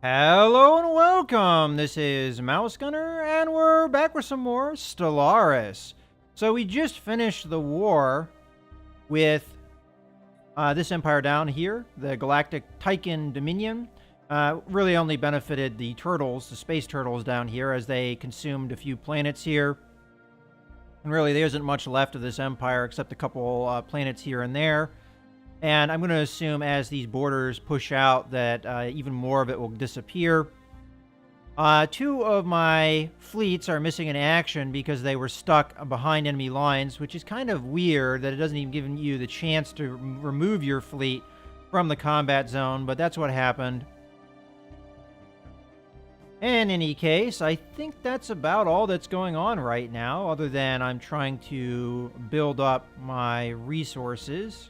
Hello and welcome. This is Mouse Gunner, and we're back with some more Stellaris. So we just finished the war with this empire down here, the Galactic Tychan Dominion. Really only benefited the turtles, the space turtles down here, as they consumed a few planets here. And really, there isn't much left of this empire except a couple planets here and there. And I'm going to assume as these borders push out that even more of it will disappear. Two of my fleets are missing in action because they were stuck behind enemy lines, which is kind of weird that it doesn't even give you the chance to remove your fleet from the combat zone, but that's what happened. In any case, I think that's about all that's going on right now, other than I'm trying to build up my resources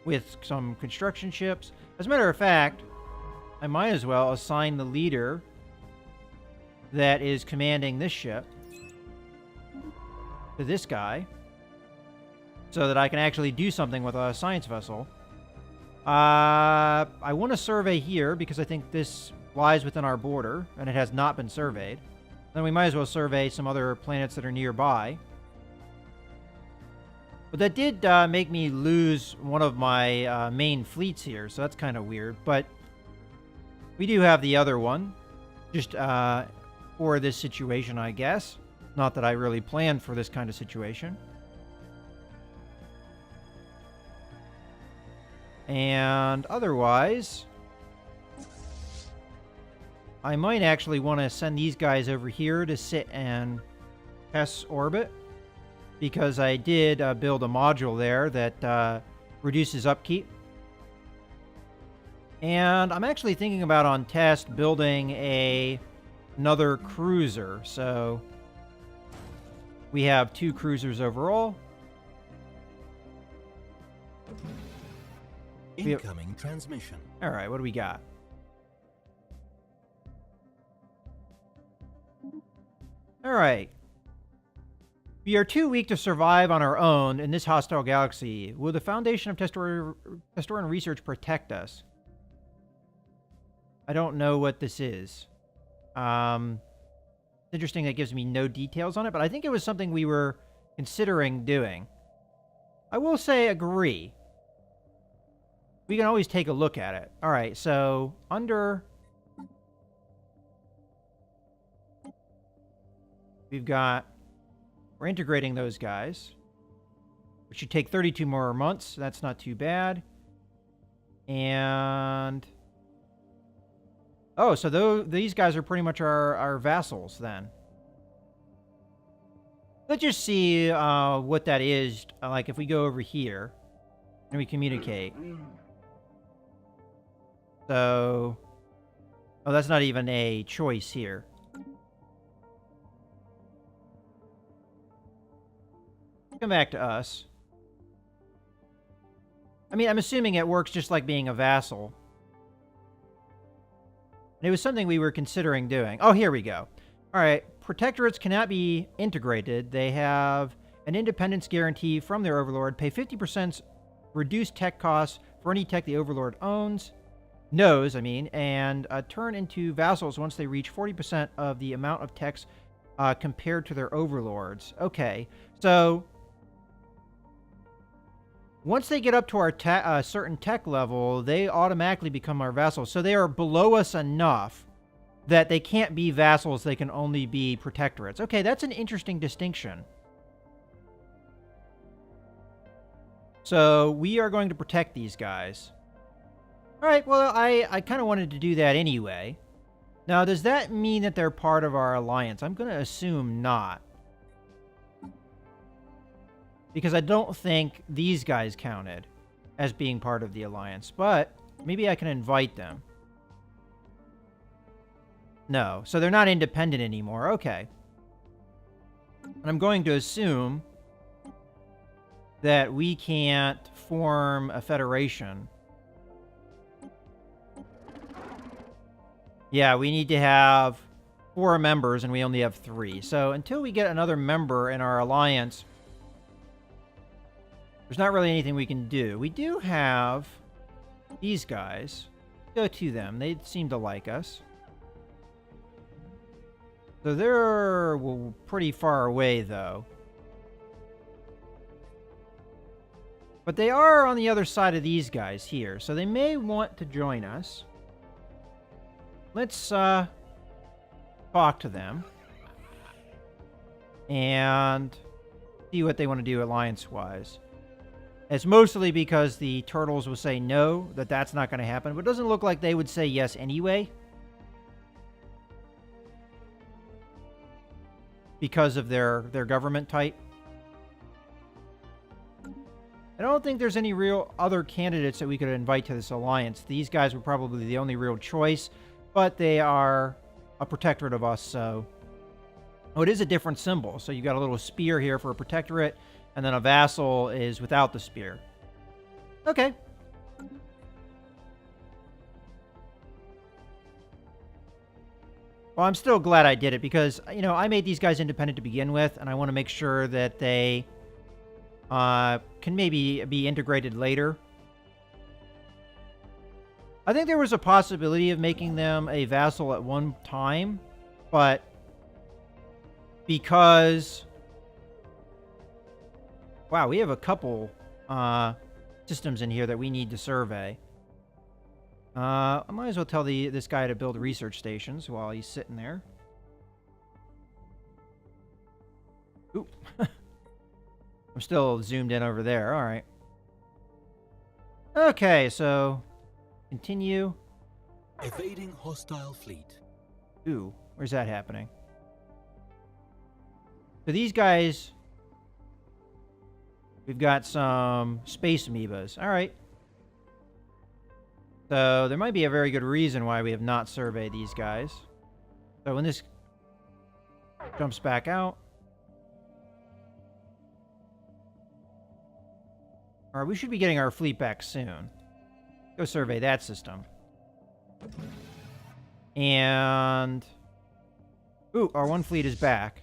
with some construction ships. As a matter of fact, I might as well assign the leader that is commanding this ship to this guy so that I can actually do something with a science vessel. I want to survey here because I think this lies within our border and it has not been surveyed. Then we might as well survey some other planets that are nearby. But that did make me lose one of my main fleets here, so that's kind of weird. But we do have the other one, just for this situation, I guess. Not that I really planned for this kind of situation. And otherwise, I might actually want to send these guys over here to sit and test orbit, because I did build a module there that reduces upkeep. And I'm actually thinking about, on test, building another cruiser. So we have 2 cruisers overall. Incoming transmission. All right, what do we got? All right. We are too weak to survive on our own in this hostile galaxy. Will the Foundation of Testoran Research protect us? I don't know what this is. It's interesting that it gives me no details on it, but I think it was something we were considering doing. I will say agree. We can always take a look at it. All right, so under... we've got... we're integrating those guys, which should take 32 more months. That's not too bad. And... oh, so these guys are pretty much our vassals, then. Let's just see what that is, like if we go over here and we communicate. So... oh, that's not even a choice here. Come back to us. I mean, I'm assuming it works just like being a vassal. And it was something we were considering doing. Oh, here we go. All right. Protectorates cannot be integrated. They have an independence guarantee from their overlord. Pay 50% reduced tech costs for any tech the overlord knows, and turn into vassals once they reach 40% of the amount of techs compared to their overlords. Okay. So... once they get up to our certain tech level, they automatically become our vassals. So they are below us enough that they can't be vassals. They can only be protectorates. Okay, that's an interesting distinction. So we are going to protect these guys. All right, well, I kind of wanted to do that anyway. Now, does that mean that they're part of our alliance? I'm going to assume not. Because I don't think these guys counted as being part of the alliance. But maybe I can invite them. No. So they're not independent anymore. Okay. And I'm going to assume that we can't form a federation. Yeah, we need to have 4 members, and we only have 3. So until we get another member in our alliance... there's not really anything we can do. We do have these guys. Go to them. They seem to like us. So they're pretty far away, though. But they are on the other side of these guys here, so they may want to join us. Let's talk to them and see what they want to do alliance-wise. It's mostly because the turtles will say no, that's not going to happen, but it doesn't look like they would say yes anyway. Because of their government type. I don't think there's any real other candidates that we could invite to this alliance. These guys were probably the only real choice, but they are a protectorate of us, so... Oh, it is a different symbol. So you got a little spear here for a protectorate, and then a vassal is without the spear. Okay. Well, I'm still glad I did it because, you know, I made these guys independent to begin with, and I want to make sure that they can maybe be integrated later. I think there was a possibility of making them a vassal at one time, but because... Wow, we have a couple systems in here that we need to survey. I might as well tell this guy to build research stations while he's sitting there. Oop. I'm still zoomed in over there. All right. Okay, so continue. Evading hostile fleet. Ooh, where's that happening? So these guys... We've got some space amoebas. All right. So there might be a very good reason why we have not surveyed these guys. So when this jumps back out... Alright, we should be getting our fleet back soon. Go survey that system. And... Ooh, our one fleet is back.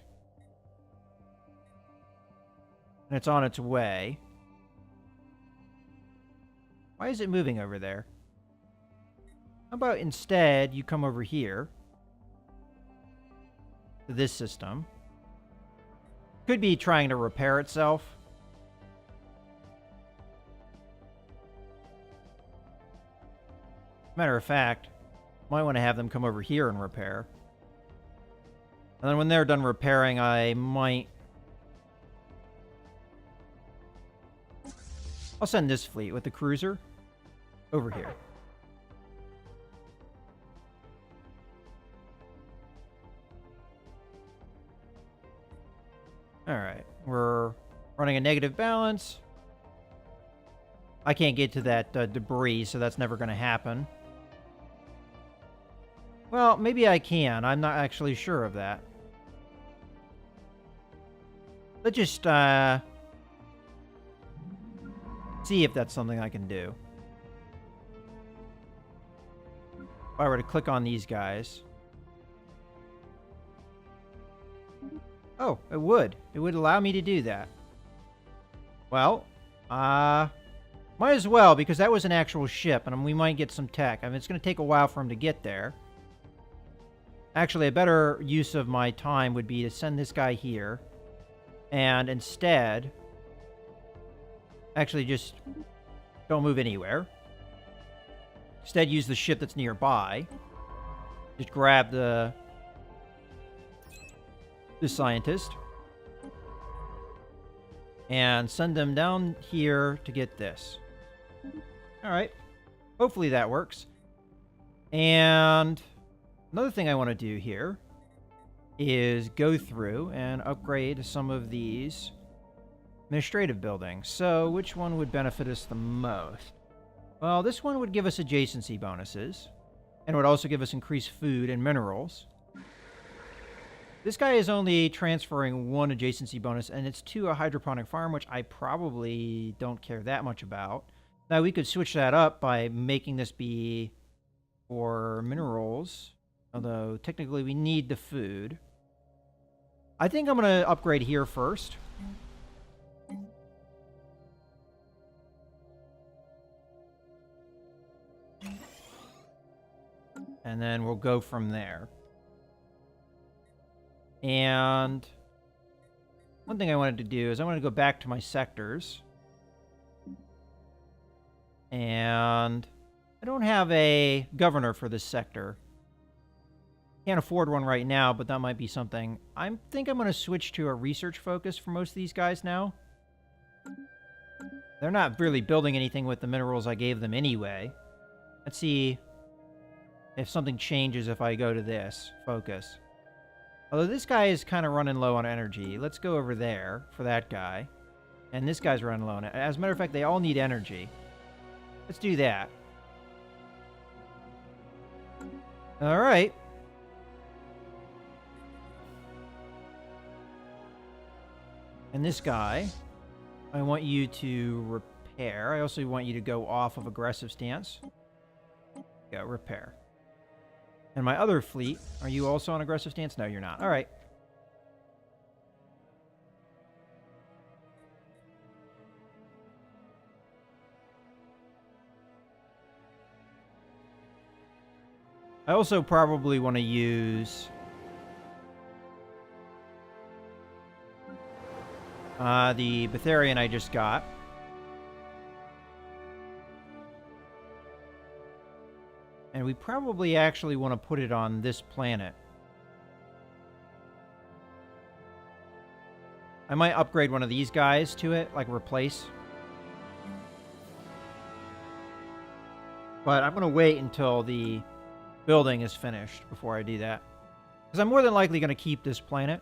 And it's on its way. Why is it moving over there? How about instead you come over here to this system? Could be trying to repair itself. Matter of fact, might want to have them come over here and repair. And then when they're done repairing, I might... I'll send this fleet with the cruiser over here. Alright, we're running a negative balance. I can't get to that debris, so that's never going to happen. Well, maybe I can. I'm not actually sure of that. Let's just see if that's something I can do. If I were to click on these guys. Oh, it would. It would allow me to do that. Well, might as well, because that was an actual ship, and we might get some tech. I mean, it's going to take a while for him to get there. Actually, a better use of my time would be to send this guy here. And instead... Actually, just don't move anywhere. Instead, use the ship that's nearby. Just grab the scientist. And send them down here to get this. Alright. Hopefully that works. And another thing I want to do here is go through and upgrade some of these administrative buildings. So, which one would benefit us the most? Well, this one would give us adjacency bonuses. And would also give us increased food and minerals. This guy is only transferring one adjacency bonus, and it's to a hydroponic farm, which I probably don't care that much about. Now, we could switch that up by making this be for minerals. Although, technically, we need the food. I think I'm going to upgrade here first. And then we'll go from there. And one thing I wanted to do is I want to go back to my sectors. And I don't have a governor for this sector. Can't afford one right now, but that might be something. I think I'm going to switch to a research focus for most of these guys now. They're not really building anything with the minerals I gave them anyway. Let's see if something changes if I go to this focus. Although this guy is kind of running low on energy. Let's go over there for that guy. And this guy's running low on it. As a matter of fact, they all need energy. Let's do that. All right. And this guy, I want you to repair. I also want you to go off of aggressive stance. Yeah, repair. And my other fleet, are you also on aggressive stance? No, you're not. All right. I also probably want to use the Betharian I just got. And we probably actually want to put it on this planet. I might upgrade one of these guys to it, like replace. But I'm going to wait until the building is finished before I do that. Because I'm more than likely going to keep this planet.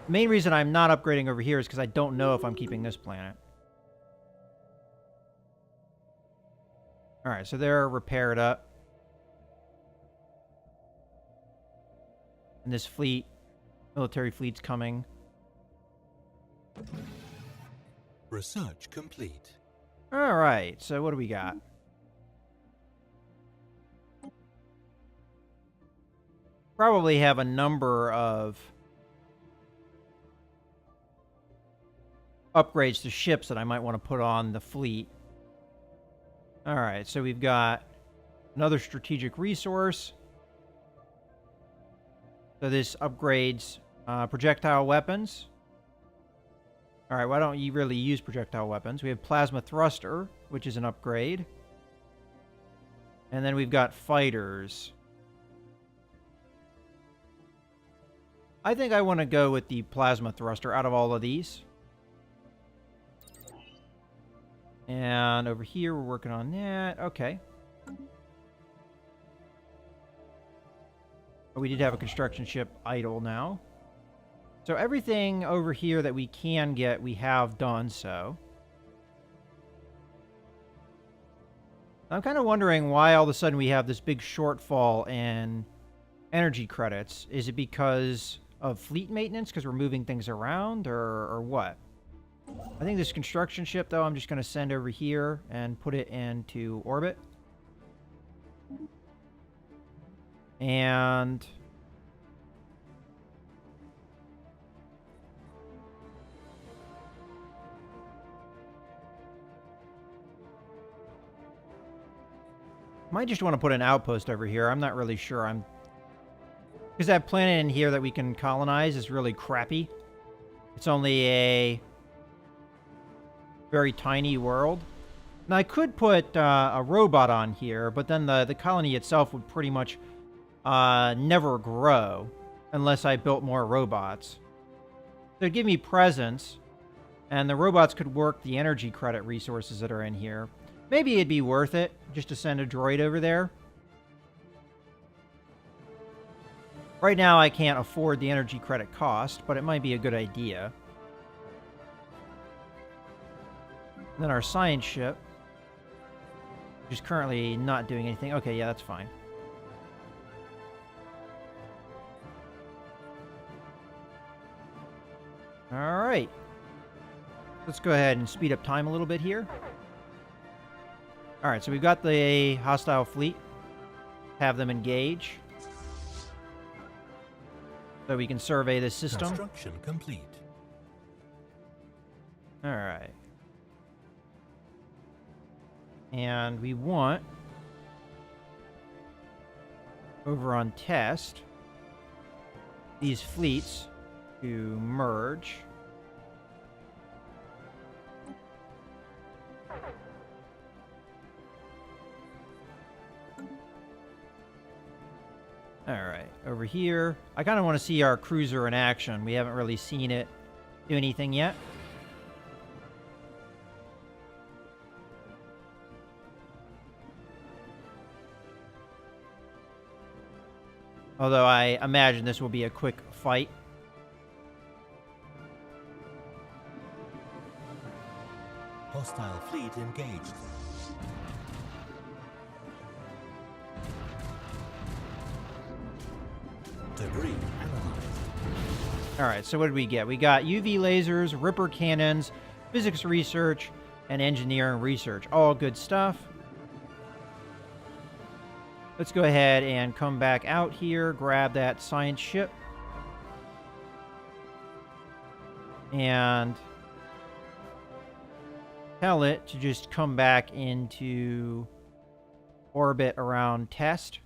The main reason I'm not upgrading over here is because I don't know if I'm keeping this planet. Alright, so they're repaired up. And this fleet, military fleet's coming. Research complete. Alright, so what do we got? Probably have a number of upgrades to ships that I might want to put on the fleet. Alright, so we've got another strategic resource. So this upgrades projectile weapons. Alright, why don't you really use projectile weapons? We have plasma thruster, which is an upgrade. And then we've got fighters. I think I want to go with the plasma thruster out of all of these. And over here, we're working on that. Okay. We did have a construction ship idle now. So everything over here that we can get, we have done so. I'm kind of wondering why all of a sudden we have this big shortfall in energy credits. Is it because of fleet maintenance, because we're moving things around, or what? I think this construction ship, though, I'm just going to send over here and put it into orbit. And might just want to put an outpost over here. I'm not really sure. Because that planet in here that we can colonize is really crappy. It's only a very tiny world. Now, I could put a robot on here, but then the colony itself would pretty much never grow unless I built more robots. So it'd give me presence, and the robots could work the energy credit resources that are in here. Maybe it'd be worth it just to send a droid over there. Right now, I can't afford the energy credit cost, but it might be a good idea. And then our science ship, which is currently not doing anything. Okay, yeah, that's fine. All right. Let's go ahead and speed up time a little bit here. All right, so we've got the hostile fleet. Have them engage. So we can survey this system. Construction complete. All right. And we want, over on test, these fleets to merge. Alright, over here. I kind of want to see our cruiser in action. We haven't really seen it do anything yet. Although I imagine this will be a quick fight. Hostile fleet engaged. Debris analyzed. Alright, so what did we get? We got UV lasers, Ripper cannons, physics research, and engineering research. All good stuff. Let's go ahead and come back out here, grab that science ship. And tell it to just come back into orbit around test.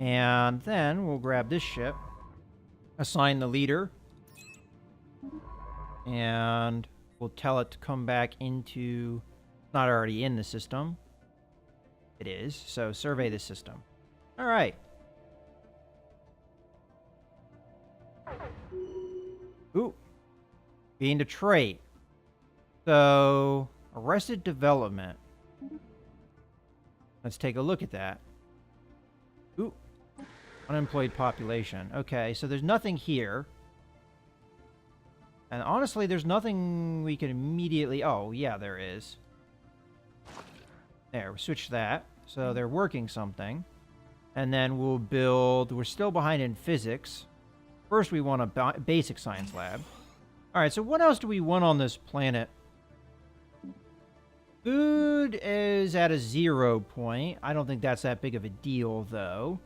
And then we'll grab this ship, assign the leader, and we'll tell it to come back into, it's not already in the system. It is, so survey the system. All right. Ooh. Gained a trait. So, arrested development. Let's take a look at that. Ooh. Unemployed population. Okay, so there's nothing here. And honestly, there's nothing we can immediately... Oh, yeah, there is. There, we switch that. So they're working something. And then we'll build... We're still behind in physics. First, we want a basic science lab. Alright, so what else do we want on this planet? Food is at a 0 point. I don't think that's that big of a deal, though.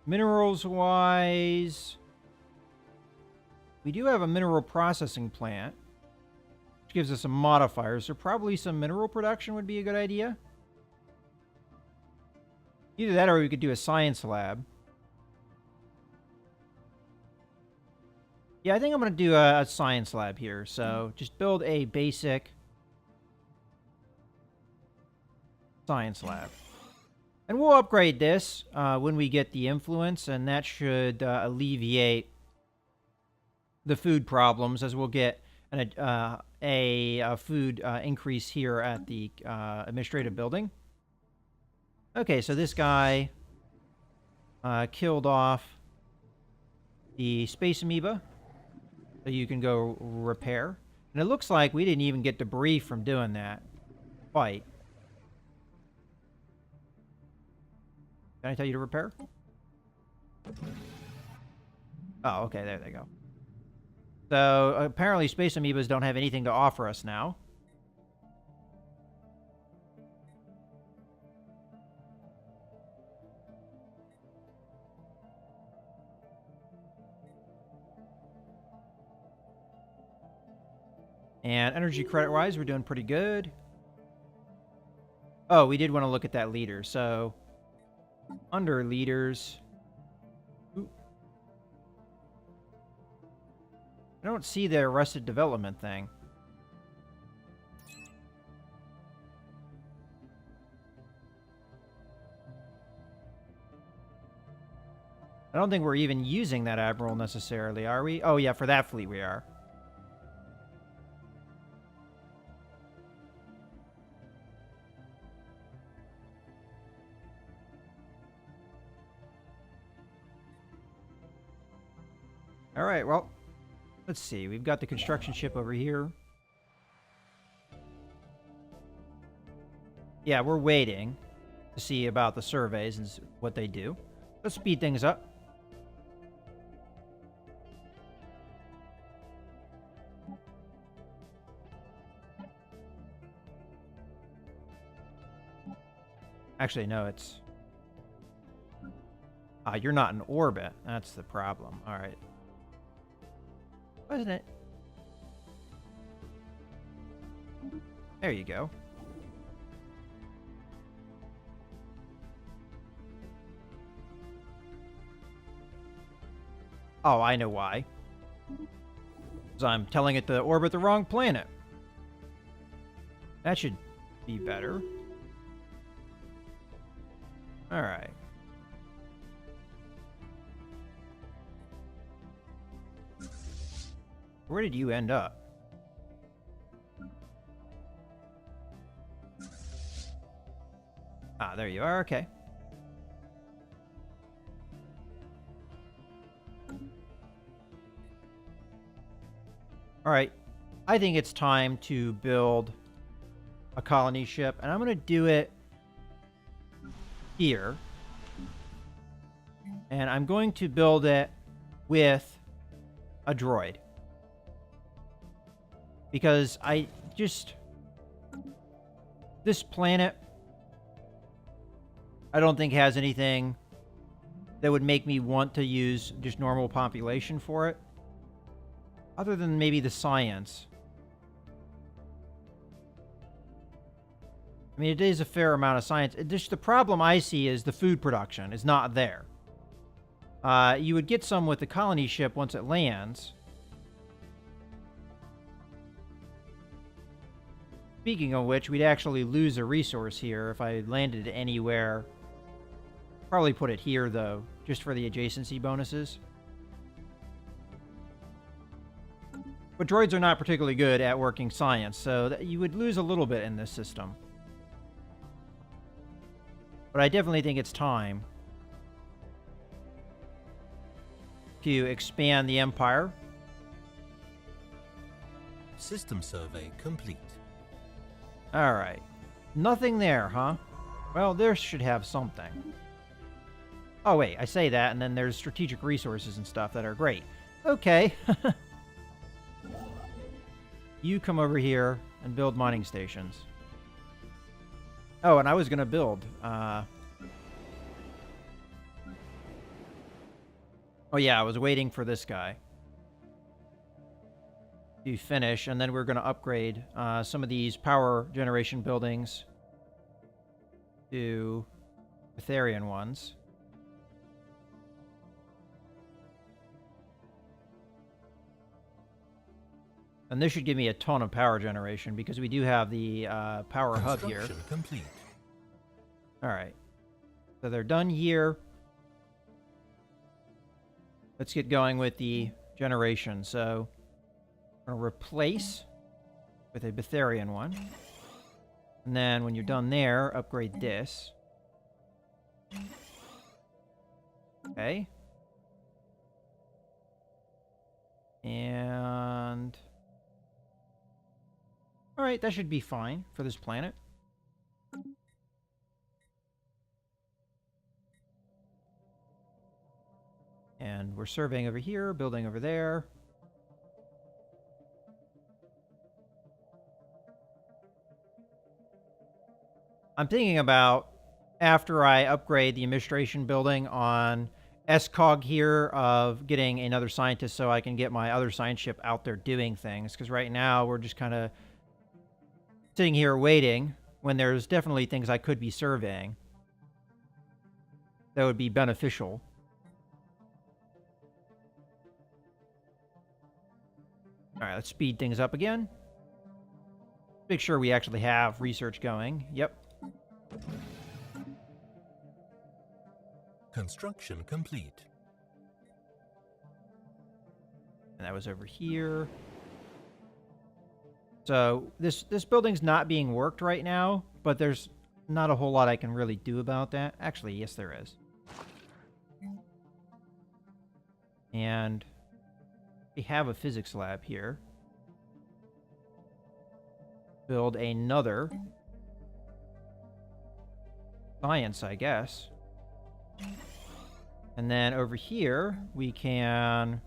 Minerals-wise... We do have a mineral processing plant. Which gives us some modifiers, so probably some mineral production would be a good idea. Either that or we could do a science lab. Yeah, I think I'm going to do a science lab here. So just build a basic science lab. And we'll upgrade this when we get the influence, and that should alleviate the food problems, as we'll get a food increase here at the administrative building. Okay, so this guy killed off the space amoeba, so you can go repair. And it looks like we didn't even get debris from doing that fight. Can I tell you to repair? Oh, okay, there they go. So, apparently space amoebas don't have anything to offer us now. And energy credit-wise, we're doing pretty good. Oh, we did want to look at that leader. So, under leaders... Ooh. I don't see the arrested development thing. I don't think we're even using that admiral necessarily, are we? Oh, yeah, for that fleet we are. All right, well, let's see. We've got the construction ship over here. Yeah, we're waiting to see about the surveys and what they do. Let's speed things up. Actually, no, it's... you're not in orbit. That's the problem. All right. Wasn't it? There you go. Oh, I know why. Because I'm telling it to orbit the wrong planet. That should be better. Alright. Where did you end up? Ah, there you are. Okay. Alright. I think it's time to build a colony ship, and I'm going to do it here. And I'm going to build it with a droid. Because this planet, I don't think has anything that would make me want to use just normal population for it. Other than maybe the science. I mean, it is a fair amount of science. Just the problem I see is the food production is not there. You would get some with the colony ship once it lands. Speaking of which, we'd actually lose a resource here if I landed anywhere. Probably put it here, though, just for the adjacency bonuses. But droids are not particularly good at working science, so you would lose a little bit in this system. But I definitely think it's time to expand the Empire. System survey complete. Alright. Nothing there, huh? Well, there should have something. Oh, wait, I say that, and then there's strategic resources and stuff that are great. Okay. You come over here and build mining stations. Oh, and I was going to build... Oh, yeah, I was waiting for this guy to finish, and then we're going to upgrade some of these power generation buildings to Etherian ones. And this should give me a ton of power generation because we do have the power hub here. Complete. All right. So they're done here. Let's get going with the generation. So I'm going to replace with a Betharian one. And then when you're done there, upgrade this. Okay. And... Alright, that should be fine for this planet. And we're surveying over here, building over there. I'm thinking about, after I upgrade the administration building on SCOG here, of getting another scientist so I can get my other science ship out there doing things. Because right now, we're just kind of sitting here waiting when there's definitely things I could be surveying that would be beneficial. Alright, let's speed things up again. Make sure we actually have research going. Yep. Construction complete. And that was over here. So this building's not being worked right now, but there's not a whole lot I can really do about that. Actually, yes, there is. And we have a physics lab here. Build another science, I guess. And then over here, we can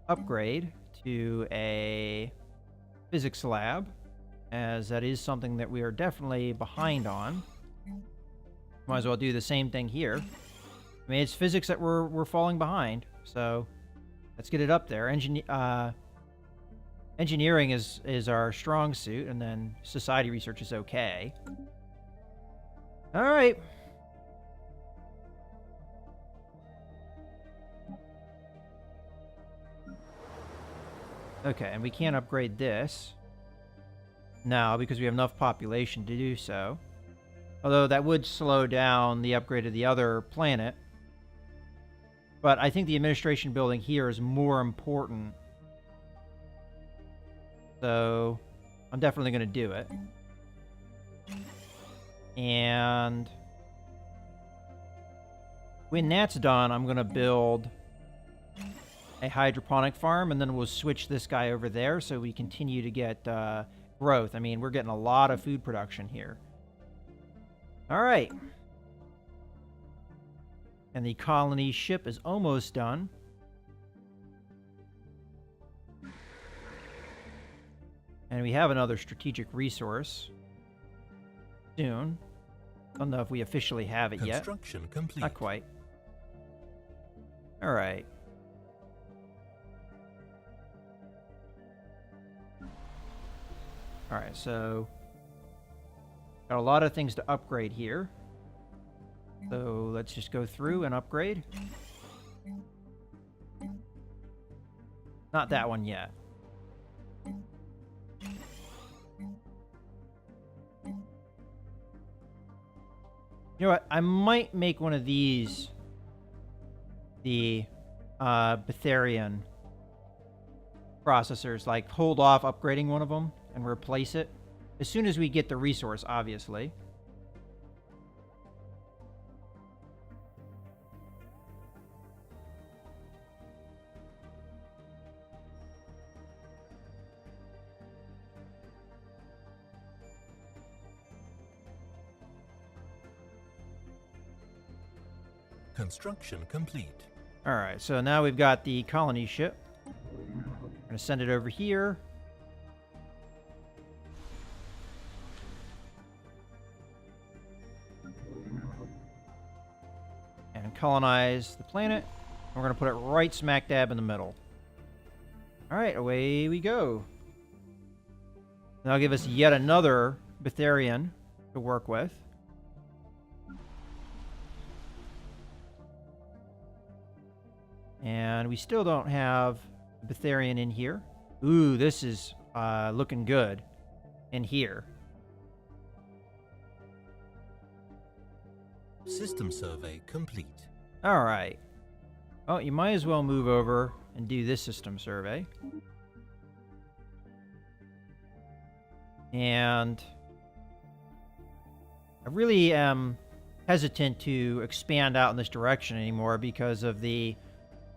upgrade to a physics lab, as that is something that we are definitely behind on. Might as well do the same thing here. I mean, it's physics that we're falling behind, so let's get it up there. Engineering is our strong suit, and then society research is okay. All right. Okay, and we can't upgrade this now because we have enough population to do so. Although that would slow down the upgrade of the other planet. But I think the administration building here is more important. So I'm definitely going to do it. And when that's done, I'm going to build a hydroponic farm, and then we'll switch this guy over there so we continue to get growth. I mean, we're getting a lot of food production here. All right. And the colony ship is almost done. And we have another strategic resource soon. Don't know if we officially have it yet. Construction complete. Not quite. All right. All right, so got a lot of things to upgrade here. So let's just go through and upgrade. Not that one yet. You know what? I might make one of these the Betharian processors. Like, hold off upgrading one of them and replace it as soon as we get the resource, obviously. Construction complete. All right, so now we've got the colony ship. We're going to send it over here. And colonize the planet. We're going to put it right smack dab in the middle. All right, away we go. That'll give us yet another Betharian to work with. And we still don't have Betharian in here. Ooh, this is looking good in here. System survey complete. All right. Oh, you might as well move over and do this system survey. And I really am hesitant to expand out in this direction anymore because of the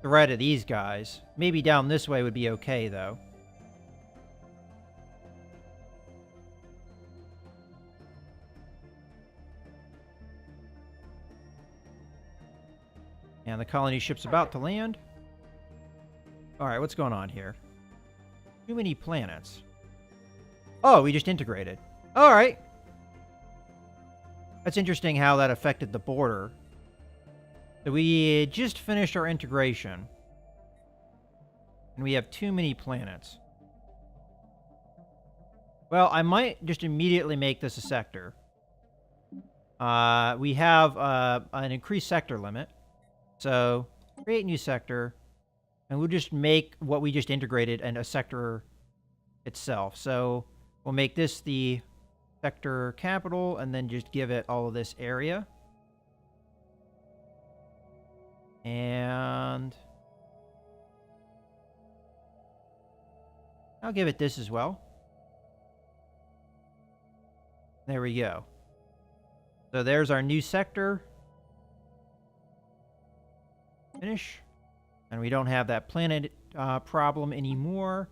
threat of these guys. Maybe down this way would be okay, though. And the colony ship's about to land. Alright, what's going on here? Too many planets. Oh, we just integrated. Alright. That's interesting how that affected the border. So we just finished our integration. And we have too many planets. Well, I might just immediately make this a sector. We have an increased sector limit. So, create new sector. And we'll just make what we just integrated and a sector itself. So, we'll make this the sector capital and then just give it all of this area. And I'll give it this as well. There we go. So there's our new sector. Finish. And we don't have that planet problem anymore.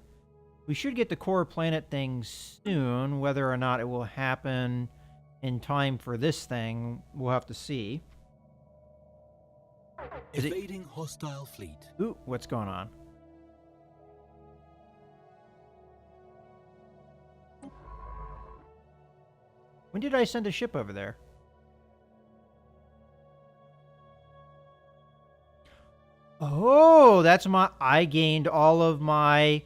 We should get the core planet thing soon. Whether or not it will happen in time for this thing, we'll have to see. Evading hostile fleet. Ooh, what's going on? When did I send a ship over there? Oh, that's my... I gained all of my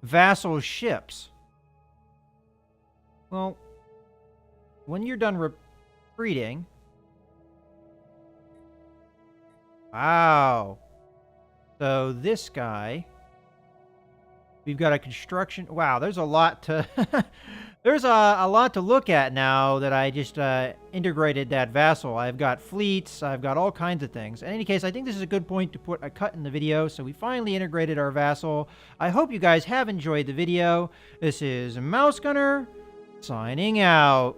vassal ships. Well, when you're done retreating... Wow. So this guy... We've got a construction... Wow, there's a lot to... there's a lot to look at now that I just integrated that vassal. I've got fleets. I've got all kinds of things. In any case, I think this is a good point to put a cut in the video. So we finally integrated our vassal. I hope you guys have enjoyed the video. This is Mouse Gunner signing out.